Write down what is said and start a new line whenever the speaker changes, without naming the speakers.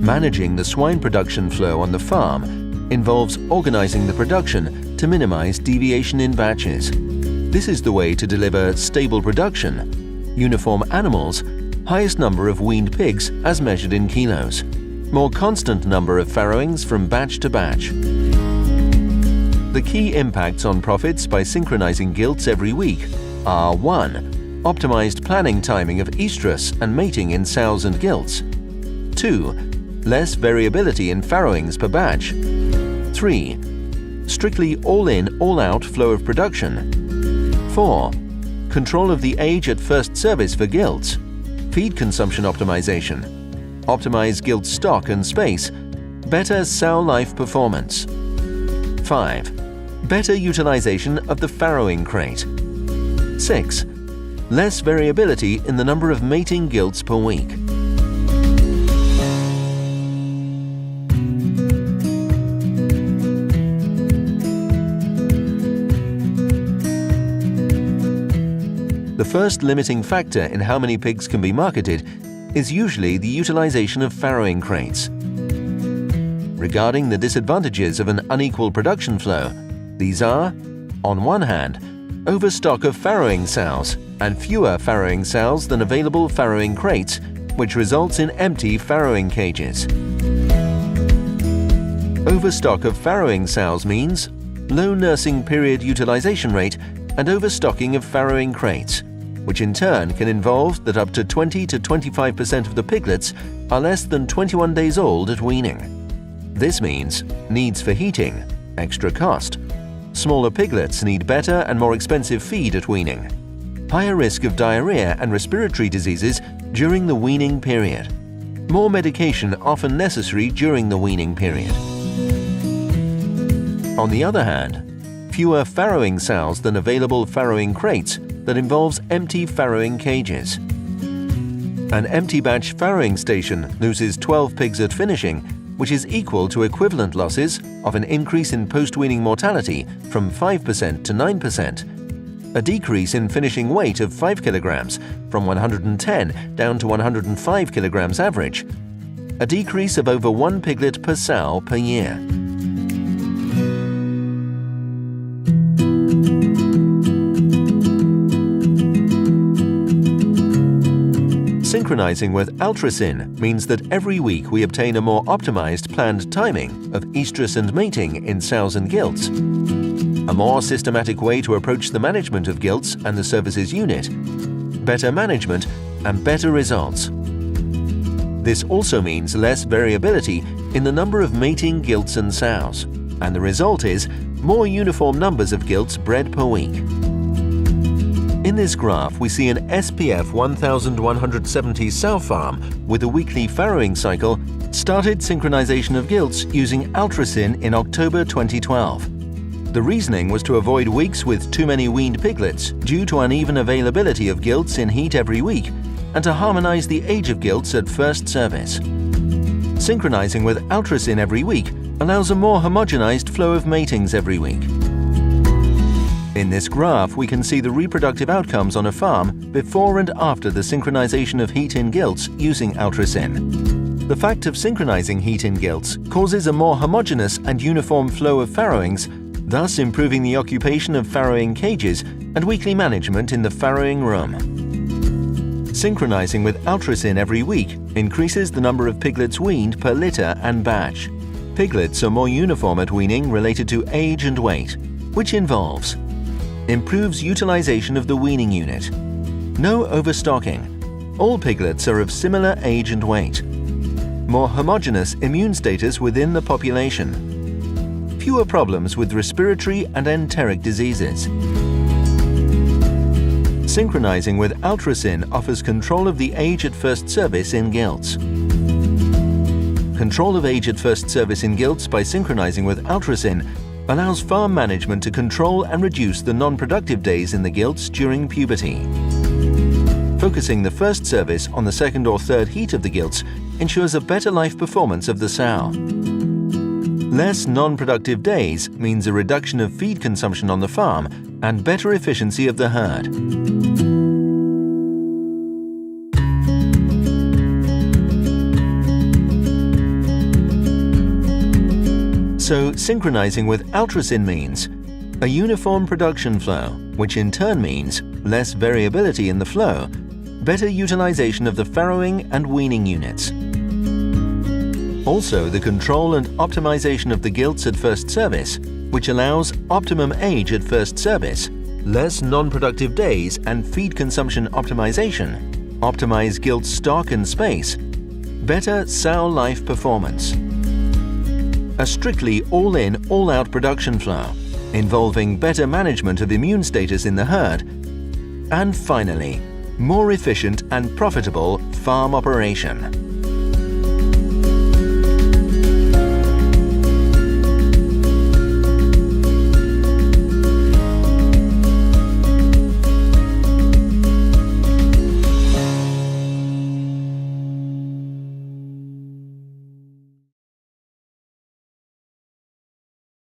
Managing the swine production flow on the farm involves organizing the production to minimize deviation in batches. This is the way to deliver stable production, uniform animals, highest number of weaned pigs as measured in kilos, more constant number of farrowings from batch to batch. The key impacts on profits by synchronizing gilts every week are 1. Optimized planning timing of estrus and mating in sows and gilts. 2. Less variability in farrowings per batch. 3. Strictly all-in, all-out flow of production. 4. Control of the age at first service for gilts. Feed consumption optimization. Optimize gilt stock and space. Better sow life performance. 5. Better utilization of the farrowing crate. 6. Less variability in the number of mating gilts per week. The first limiting factor in how many pigs can be marketed is usually the utilization of farrowing crates. Regarding the disadvantages of an unequal production flow, these are, on one hand, overstock of farrowing sows and fewer farrowing sows than available farrowing crates, which results in empty farrowing cages. Overstock of farrowing sows means low nursing period utilization rate and overstocking of farrowing crates, which in turn can involve that up to 20 to 25% of the piglets are less than 21 days old at weaning. This means needs for heating, extra cost. Smaller piglets need better and more expensive feed at weaning. Higher risk of diarrhea and respiratory diseases during the weaning period. More medication often necessary during the weaning period. On the other hand, fewer farrowing sows than available farrowing crates that involves empty farrowing cages. An empty batch farrowing station loses 12 pigs at finishing, which is equal to equivalent losses of an increase in post-weaning mortality from 5% to 9%, a decrease in finishing weight of 5 kilograms from 110 down to 105 kilograms average, a decrease of over 1 piglet per sow per year. Synchronizing with Altresyn means that every week we obtain a more optimized planned timing of estrus and mating in sows and gilts, a more systematic way to approach the management of gilts and the services unit, better management and better results. This also means less variability in the number of mating gilts and sows, and the result is more uniform numbers of gilts bred per week. In this graph, we see an SPF 1170 sow farm with a weekly farrowing cycle started synchronization of gilts using Altresyn in October 2012. The reasoning was to avoid weeks with too many weaned piglets due to uneven availability of gilts in heat every week and to harmonize the age of gilts at first service. Synchronizing with Altresyn every week allows a more homogenized flow of matings every week. In this graph, we can see the reproductive outcomes on a farm before and after the synchronization of heat in gilts using Altresyn. The fact of synchronizing heat in gilts causes a more homogeneous and uniform flow of farrowings, thus improving the occupation of farrowing cages and weekly management in the farrowing room. Synchronizing with Altresyn every week increases the number of piglets weaned per litter and batch. Piglets are more uniform at weaning related to age and weight, which involves improves utilization of the weaning unit. No overstocking. All piglets are of similar age and weight. More homogeneous immune status within the population. Fewer problems with respiratory and enteric diseases. Synchronizing with Altresyn offers control of the age at first service in gilts. Control of age at first service in gilts by synchronizing with Altresyn allows farm management to control and reduce the non-productive days in the gilts during puberty. Focusing the first service on the second or third heat of the gilts ensures a better life performance of the sow. Less non-productive days means a reduction of feed consumption on the farm and better efficiency of the herd. So synchronizing with Altresyn means a uniform production flow, which in turn means less variability in the flow, better utilization of the farrowing and weaning units. Also, the control and optimization of the gilts at first service, which allows optimum age at first service, less non-productive days and feed consumption optimization, optimize gilt stock and space, better sow life performance. A strictly all-in, all-out production flow, involving better management of immune status in the herd, and finally, more efficient and profitable farm operation.